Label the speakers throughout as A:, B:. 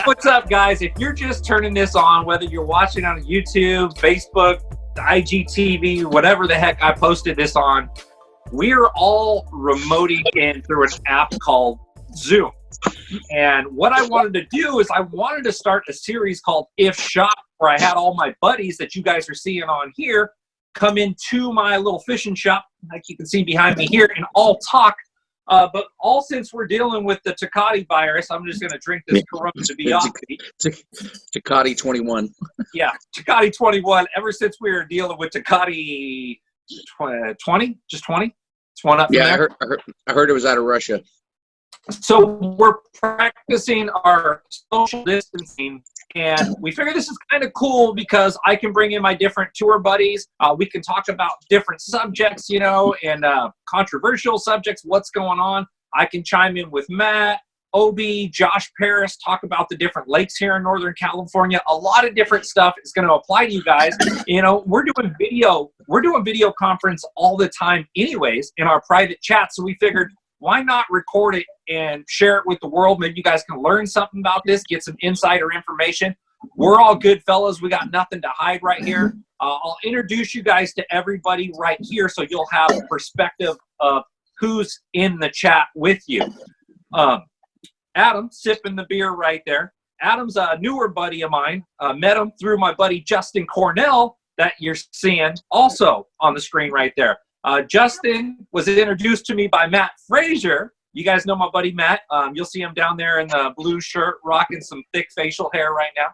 A: What's up, guys? If you're just turning this on, whether you're watching on YouTube, Facebook, IGTV, whatever the heck I posted this on, we're all remoting in through an app called Zoom. And what I wanted to do is I wanted to start a series called If Shot, where I had all my buddies that you guys are seeing on here come into my little fishing shop, like you can see behind me here, and all talk. But all since we're dealing with the Takati virus, I'm just going to drink this Corona to be off.
B: Takati 21.
A: Yeah, Takati 21. Ever since we were dealing with Takati 20, just 20. It's one up.
B: Yeah, I heard it was out of Russia.
A: So we're practicing our social distancing, and we figure this is kind of cool because I can bring in my different tour buddies. We can talk about different subjects, and controversial subjects, what's going on. I can chime in with Matt, Obi, Josh Paris, talk about the different lakes here in Northern California. A lot of different stuff is going to apply to you guys. We're doing video conference all the time anyways in our private chat. So we figured, why not record it and share it with the world? Maybe you guys can learn something about this, get some insider information. We're all good fellas. We got nothing to hide right here. I'll introduce you guys to everybody right here so you'll have a perspective of who's in the chat with you. Adam, sipping the beer right there. Adam's a newer buddy of mine. Met him through my buddy Justin Cornell that you're seeing also on the screen right there. Justin was introduced to me by Matt Frazier. You guys know my buddy Matt. You'll see him down there in the blue shirt, rocking some thick facial hair right now.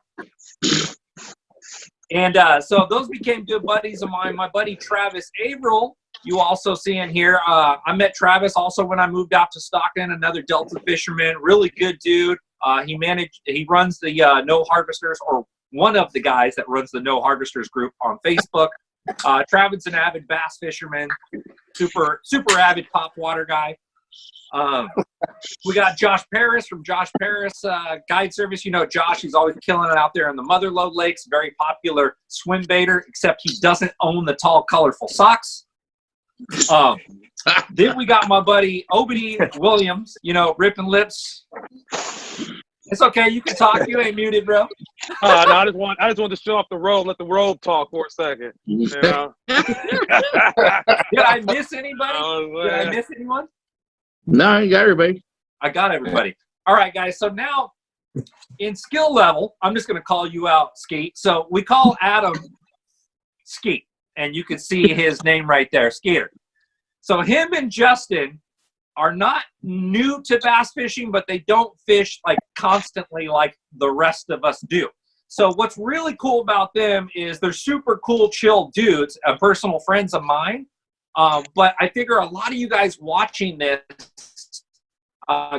A: And so those became good buddies of mine. My buddy Travis Averill, you also see in here. I met Travis also when I moved out to Stockton, another Delta fisherman, really good dude. He runs the No Harvesters, or one of the guys that runs the No Harvesters group on Facebook. Travis, an avid bass fisherman, super avid top water guy. We got Josh Paris from Josh Paris Guide Service. Josh, he's always killing it out there in the Motherlode Lakes. Very popular swim baiter, except he doesn't own the tall, colorful socks. Then we got my buddy Obi Williams, ripping lips. It's okay. You can talk. You ain't muted, bro.
C: No, I just want to show off the robe. Let the robe talk for a second.
A: Did I miss anybody? Did I miss anyone?
B: No, you got everybody.
A: I got everybody. All right, guys. So now, in skill level, I'm just going to call you out, Skeet. So we call Adam Skeet, and you can see his name right there, Skeeter. So him and Justin are not new to bass fishing, but they don't fish like constantly like the rest of us do. So what's really cool about them is they're super cool, chill dudes, personal friends of mine. But I figure a lot of you guys watching this,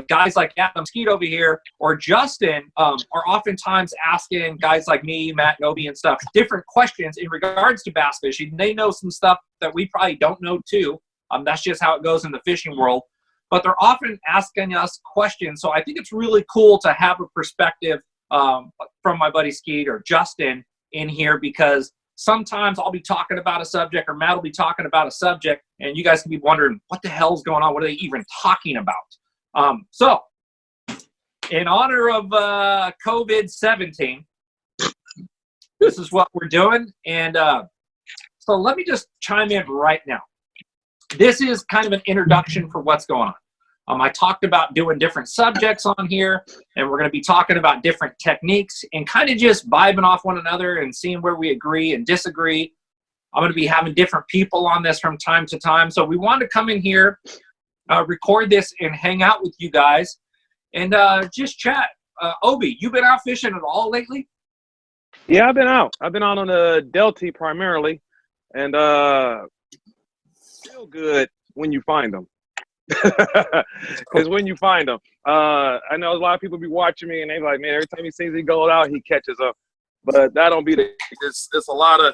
A: guys like Adam Skeet over here or Justin, are oftentimes asking guys like me, Matt, Nobi, and stuff, different questions in regards to bass fishing. They know some stuff that we probably don't know too. That's just how it goes in the fishing world. But they're often asking us questions. So I think it's really cool to have a perspective from my buddy Skeet or Justin in here, because sometimes I'll be talking about a subject or Matt will be talking about a subject and you guys can be wondering, what the hell's going on? What are they even talking about? So in honor of COVID-19, this is what we're doing. And so let me just chime in right now. This is kind of an introduction for what's going on. I talked about doing different subjects on here, and we're going to be talking about different techniques and kind of just vibing off one another and seeing where we agree and disagree. I'm going to be having different people on this from time to time. So we wanted to come in here, record this, and hang out with you guys and just chat. Obi, you been out fishing at all lately?
C: Yeah, I've been out. I've been out on the Delta primarily, and feel good when you find them. Because when you find them, I know a lot of people be watching me and they like, man, every time he sees he goes out, he catches up. But that don't be the. It's a lot of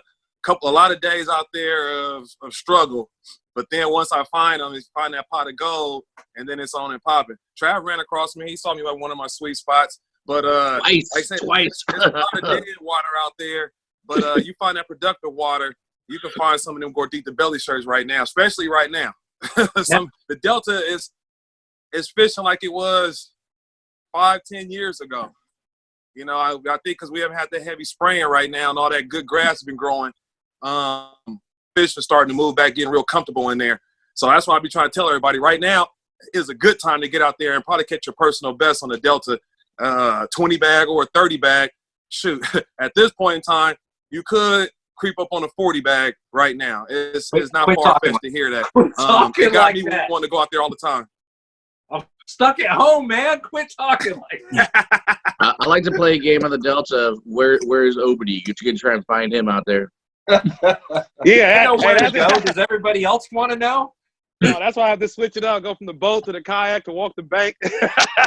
C: days out there of struggle. But then once I find them, it's find that pot of gold, and then it's on and popping. Trav ran across me. He saw me like one of my sweet spots. But
B: Twice.
C: like I said, there's a lot of dead water out there. But you find that productive water, you can find some of them Gordita belly shirts right now, especially right now. The Delta is fishing like it was 5-10 years ago. You know, I think because we haven't had that heavy spraying right now and all that good grass has been growing, fish are starting to move back, getting real comfortable in there. So that's why I be trying to tell everybody right now is a good time to get out there and probably catch your personal best on the Delta 20 bag or 30 bag. Shoot, at this point in time, you could creep up on a 40 bag right now. It's not far-fetched to hear that. It got me wanting to go out there all the time.
A: I'm stuck at home, man. Quit talking like that.
B: I like to play a game on the Delta of where is Obedy? You can try and find him out there.
C: Yeah,
A: I know where to go. Does everybody else want to know?
C: No, that's why I have to switch it up. Go from the boat to the kayak to walk the bank.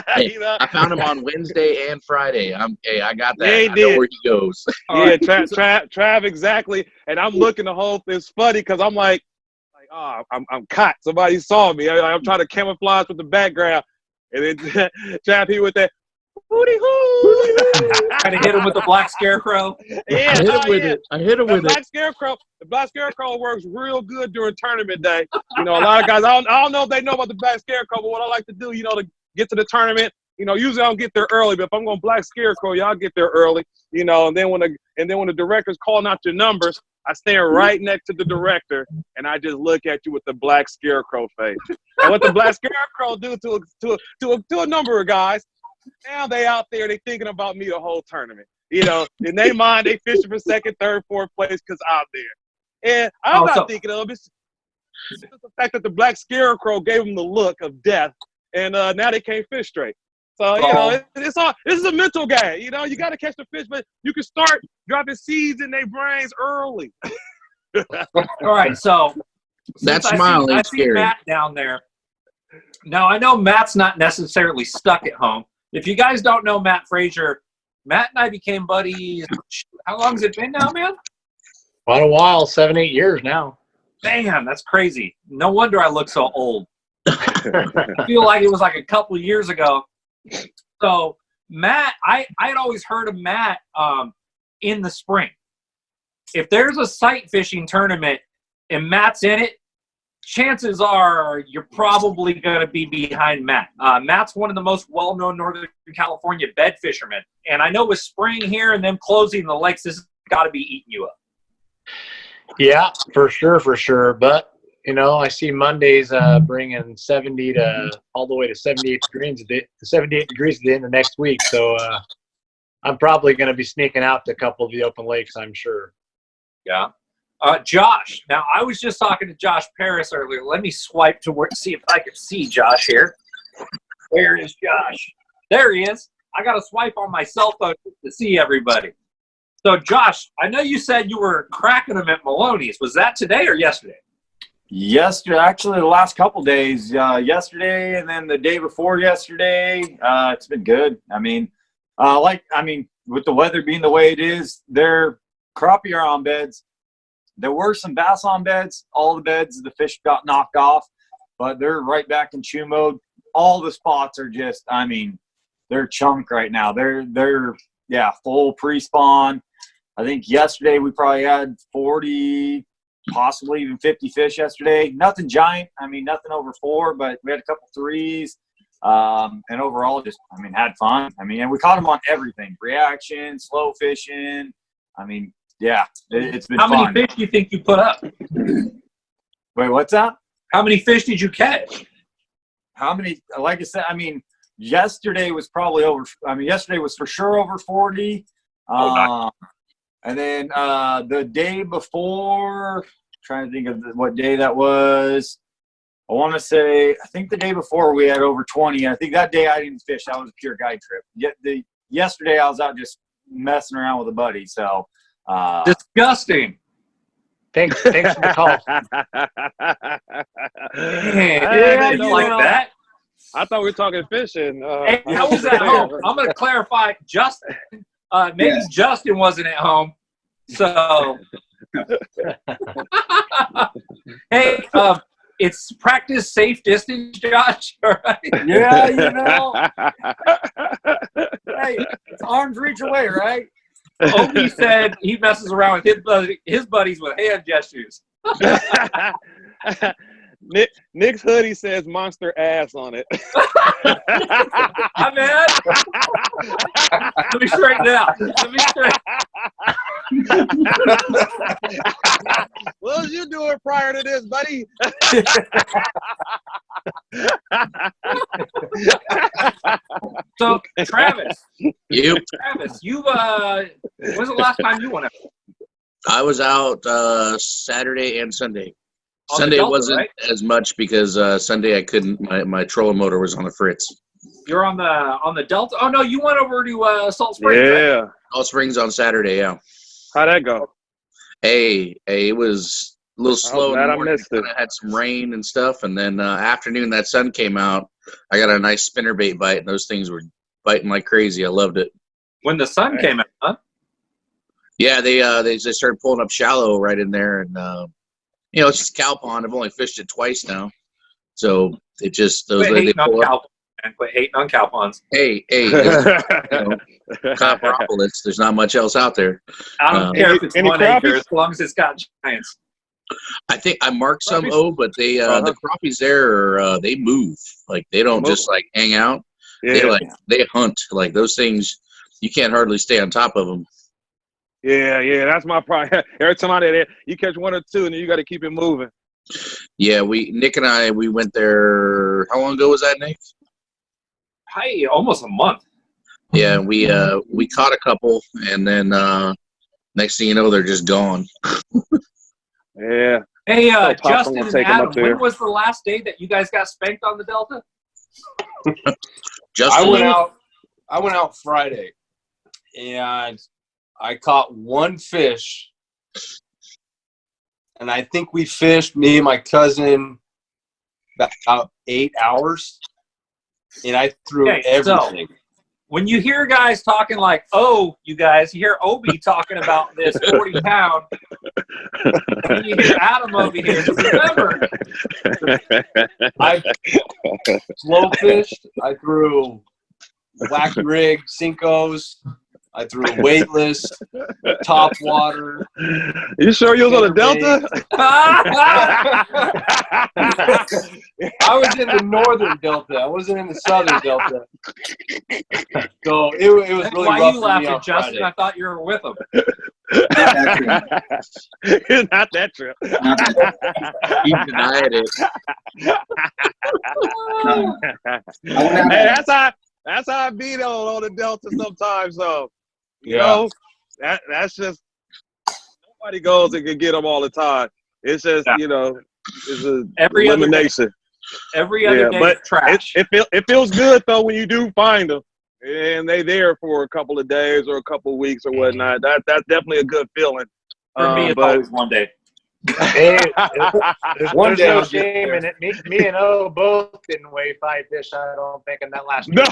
B: Hey,
C: You know?
B: I found him on Wednesday and Friday. I got that.
C: Yeah, he
B: I know
C: did.
B: where he goes.
C: Yeah, Trav, exactly. And I'm looking the whole thing. It's funny because I'm like, oh, I'm caught. Somebody saw me. I'm trying to camouflage with the background. And then Trav, he with that, hooty hoo.
A: Trying to hit him with the black scarecrow.
C: Yeah,
B: I hit him with it. The
C: black scarecrow works real good during tournament day. You know, a lot of guys, I don't know if they know about the black scarecrow, but what I like to do, you know, to get to the tournament, you know, usually I don't get there early, but if I'm going black scarecrow, y'all get there early, you know, and then when the director's calling out your numbers, I stand right next to the director and I just look at you with the black scarecrow face. And what the black scarecrow do to a number of guys, now they out there, they thinking about me the whole tournament. You know, in their mind, they fishing for second, third, fourth place because I'm there. And I'm not thinking of it. It's the fact that the black scarecrow gave them the look of death, and now they can't fish straight. So, you know, it's all. This is a mental game. You know, you got to catch the fish, but you can start dropping seeds in their brains early.
A: All right, so
B: That smile
A: I
B: ain't
A: see
B: scary.
A: Matt down there. Now, I know Matt's not necessarily stuck at home. If you guys don't know Matt Frazier, Matt and I became buddies. How long has it been now, man?
D: Quite a while, 7-8 years now.
A: Damn, that's crazy. No wonder I look so old. I feel like it was like a couple of years ago. So, Matt, I had always heard of Matt in the spring. If there's a sight fishing tournament and Matt's in it, chances are you're probably going to be behind Matt. Matt's one of the most well-known Northern California bed fishermen. And I know with spring here and them closing the lakes, this has got to be eating you up.
D: Yeah, for sure. But, you know, I see Mondays bringing 70 to all the way to 78 degrees at the end of next week. So I'm probably going to be sneaking out to a couple of the open lakes, I'm sure.
A: Yeah. Josh. Now, I was just talking to Josh Paris earlier. Let me swipe to see if I can see Josh here. Where is Josh? There he is. I got to swipe on my cell phone to see everybody. So, Josh, I know you said you were cracking them at Melones. Was that today or yesterday?
E: Yesterday, actually, the last couple days. Yesterday and then the day before yesterday. It's been good. I mean, with the weather being the way it is, they're crappie are on beds. There were some bass on beds. All the beds, the fish got knocked off, but they're right back in chew mode. All the spots are just, I mean, they're chunk right now. They're full pre-spawn. I think yesterday we probably had 40, possibly even 50 fish yesterday. Nothing giant. I mean, nothing over 4, but we had a couple 3s. And overall just, I mean, had fun. I mean, and we caught them on everything. Reaction, slow fishing. I mean, yeah, it's been fun.
A: How many fish do you think you put up?
E: Wait, what's that?
A: How many fish did you catch?
E: How many? Like I said, I mean, yesterday was probably over. I mean, yesterday was for sure over 40.
A: Nice.
E: And then the day before, trying to think of what day that was. I want to say, I think the day before we had over 20. I think that day I didn't fish. That was a pure guide trip. Yesterday I was out just messing around with a buddy. So.
A: Disgusting.
D: Thanks for the call.
A: Man, you like that?
C: I thought we were talking fishing.
A: Hey, how was that home? I'm going to clarify. Justin, maybe Justin wasn't at home. So, hey, it's practice safe distance, Josh. All right.
E: Yeah, you know. Hey, it's arm's reach away, right?
A: Obi said he messes around with his buddies with hand gestures.
C: Nick's hoodie says Monster Ass on it.
A: I'm mad. Let me straighten it out.
C: What was you doing prior to this, buddy?
A: So, Travis,
B: Yep.
A: you when was the last time you went out?
B: I was out Saturday and Sunday.
A: On the
B: Sunday
A: Delta,
B: wasn't
A: right?
B: as much because Sunday I couldn't. My trolling motor was on the fritz.
A: You're on the Delta. Oh no, you went over to Salt Springs. Right?
C: Yeah.
B: Salt Springs on Saturday. Yeah.
C: How'd that go?
B: Hey, it was a little slow.
C: glad
B: in the
C: I
B: morning.
C: missed it.
B: Kinda had some rain and stuff, and then afternoon that sun came out. I got a nice spinnerbait bite, and those things were biting like crazy. I loved it.
A: When the sun came out, huh?
B: Yeah, they started pulling up shallow right in there, and it's just a cow pond. I've only fished it twice now, so it just those
A: Quit
B: they
A: hating on
B: pull up.
A: cow and quit hating on cow ponds.
B: Hey, Copperopolis. There's not much else out there.
A: I don't care if it's
C: any
A: 1 acre
C: crappies?
A: as long as it's got giants.
B: I think I marked some
C: Crappies?
B: but they the crappies there are they move. Like they don't just like hang out.
C: Yeah.
B: They hunt. Like those things, you can't hardly stay on top of them.
C: Yeah, that's my problem. Every time I'm there, you catch one or two, and then you got to keep it moving.
B: Yeah, Nick and I went there. How long ago was that, Nick?
A: Hey, almost a month.
B: Yeah, we caught a couple, and then next thing you know, they're just gone.
C: Yeah.
A: Hey,
C: Pops, I'm
A: Justin
C: gonna
A: and
C: take 'em
A: Adam,
C: up there.
A: when was the last day that you guys got spanked on the Delta?
B: Justin,
F: I went out Friday, and I caught one fish, and I think we fished, me and my cousin, about 8 hours, and I threw
A: Okay,
F: everything.
A: When you hear guys talking like, oh, you guys, you hear Obi talking about this 40-pound, and you hear Adam over here. Just remember,
F: I slow fished. I threw wacky rig, Cincos. I threw weightless, top water.
C: You sure you was on the Delta?
F: I was in the northern Delta. I wasn't in the southern Delta. So it was really
A: why
F: rough
A: you
F: for me
A: laughing,
F: on
A: Justin?
F: Friday.
A: I thought you were with him.
C: It's not that trip.
B: he denied it.
C: Hey, that's how I beat on the Delta sometimes. So you
F: Yeah.
C: know, that's just nobody goes and can get them all the time. It's just it's a
A: Every other day.
C: elimination.
A: Every other day,
C: but
A: trash.
C: it feels good though when you do find them and they there for a couple of days or a couple of weeks or whatnot. That's definitely a good feeling.
A: For me, it's
C: but
A: always one day.
D: Hey,
F: One
D: there's
F: day
D: no
F: I'll get
D: shame
F: there.
D: in it. Me and O both didn't weigh 5 fish. I don't think in that last
C: no,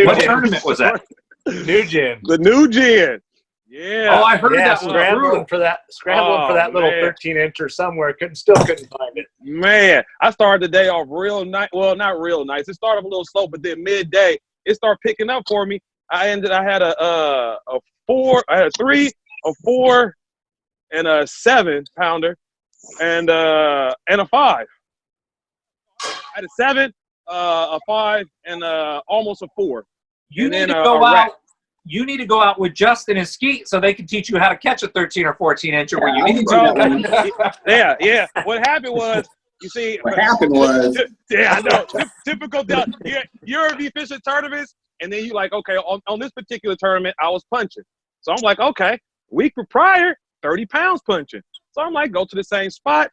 A: What tournament was that?
D: New Gin.
C: the new gen. Yeah.
A: Oh, I heard
D: Yeah,
A: that was
D: scrambling
A: brutal.
D: for that little
C: man.
D: 13-incher somewhere. Still couldn't find it.
C: Man, I started the day off real nice. Well, not real nice. It started off a little slow, but then midday it started picking up for me. I had a 4, I had a 3, a 4, and a 7-pounder, and a 5. I had a 7, a 5, and almost a 4.
A: You
C: And
A: need
C: then
A: to
C: a
A: go
C: rat.
A: out. You need to go out with Justin and Skeet so they can teach you how to catch a 13 or 14 incher where you need to.
C: Yeah. What happened was, you see, yeah, I know. Typical. You ever be fishing tournaments, and then you like, okay, on this particular tournament, I was punching. So I'm like, okay, week prior, 30 pounds punching. So I'm like, go to the same spot,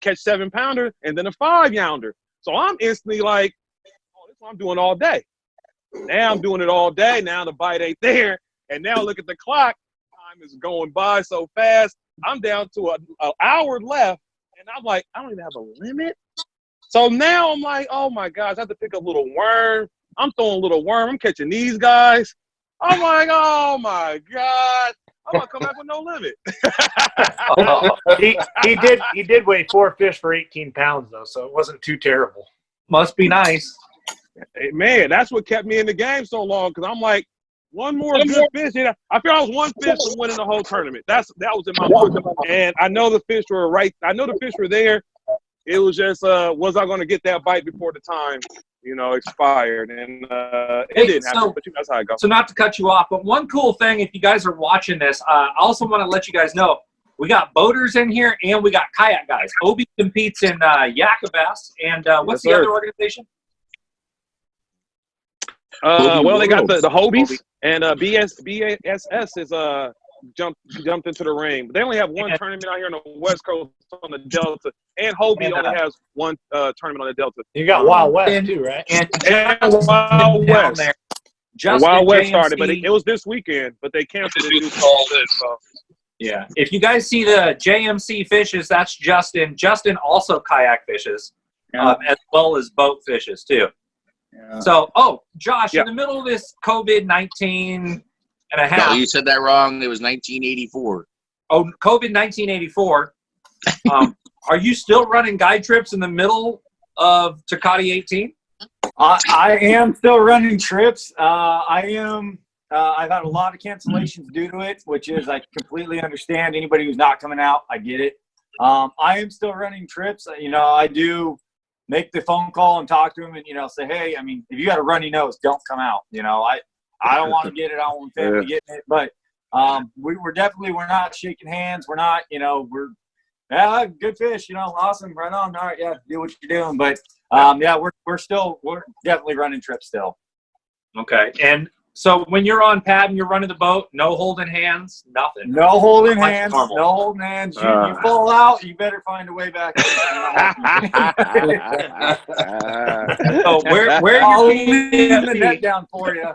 C: catch 7-pounder, and then a 5-younder. So I'm instantly like, oh, this is what I'm doing all day. Now I'm doing it all day. Now the bite ain't there. And now look at the clock. Time is going by so fast. I'm down to an hour left. And I'm like, I don't even have a limit. So now I'm like, oh my gosh, I have to pick up a little worm. I'm throwing a little worm. I'm catching these guys. I'm like, oh my God. I'm gonna come back with no limit.
D: He did weigh 4 fish for 18 pounds though, so it wasn't too terrible.
A: Must be nice.
C: Hey, man, that's what kept me in the game so long, because I'm like, one more good fish. I feel I was one fish from winning the whole tournament. That was in my mind. And I know the fish were right. I know the fish were there. It was just, was I going to get that bite before the time, expired? And it didn't happen, but that's how it goes.
A: So not to cut you off, but one cool thing, if you guys are watching this, I also want to let you guys know, we got boaters in here and we got kayak guys. Obi competes in Yakabas, and what's the other organization?
C: Well, they got the Hobies, and BASS is jumped into the ring. But they only have one tournament out here on the West Coast on the Delta, and Hobie only has one tournament on the Delta.
D: You got Wild West too, right?
A: And
C: Wild West. Wild West started, but it was this weekend, but they canceled it due to all this. So.
A: Yeah. If you guys see the JMC fishes, that's Justin. Justin also kayak fishes, as well as boat fishes too. Yeah. So, Josh, in the middle of this COVID-19 and a half.
B: No, you said that wrong. It was 1984.
A: Oh, COVID-1984. Are you still running guide trips in the middle of Tecate 18?
E: I am still running trips. I've had a lot of cancellations due to it, which is I completely understand. Anybody who's not coming out, I get it. I am still running trips. I do make the phone call and talk to them and, say, hey, I mean, if you got a runny nose, don't come out. I don't want to get it. I don't want family getting it. But we're not shaking hands. We're not, we're good fish, awesome, right on. All right, do what you're doing. But we're definitely running trips still.
A: Okay. And so when you're on pad and you're running the boat, no holding hands, nothing.
E: No holding hands. No holding hands. You fall out, you better find a way back.
A: So where
E: I'll leave the net down for you.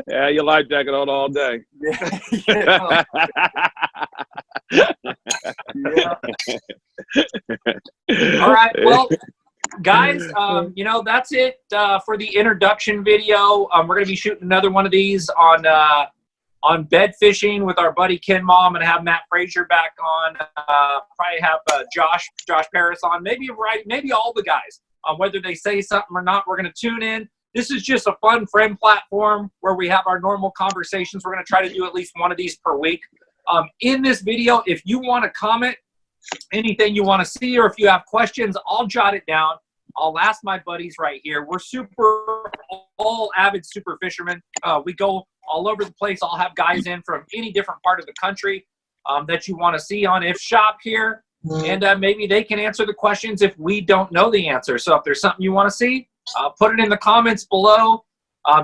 C: Yeah, your life jacket on all day.
A: All right. Well, guys, that's it for the introduction video. We're going to be shooting another one of these on bed fishing with our buddy Ken Mom. I'm going to have Matt Frazier back on. Probably have Josh Paris on. Maybe all the guys. Whether they say something or not, we're going to tune in. This is just a fun friend platform where we have our normal conversations. We're going to try to do at least one of these per week. In this video, if you want to comment anything you want to see, or if you have questions, I'll jot it down. I'll ask my buddies right here. We're all avid super fishermen. We go all over the place. I'll have guys in from any different part of the country that you want to see on If Shop here. And maybe they can answer the questions if we don't know the answer. So if there's something you want to see, put it in the comments below.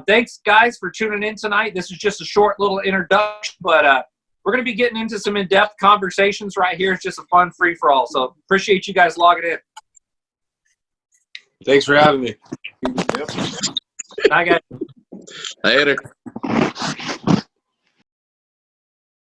A: Thanks, guys, for tuning in tonight. This is just a short little introduction, but we're going to be getting into some in-depth conversations right here. It's just a fun free-for-all. So appreciate you guys logging in.
F: Thanks for having me.
A: Bye, guys.
B: Later.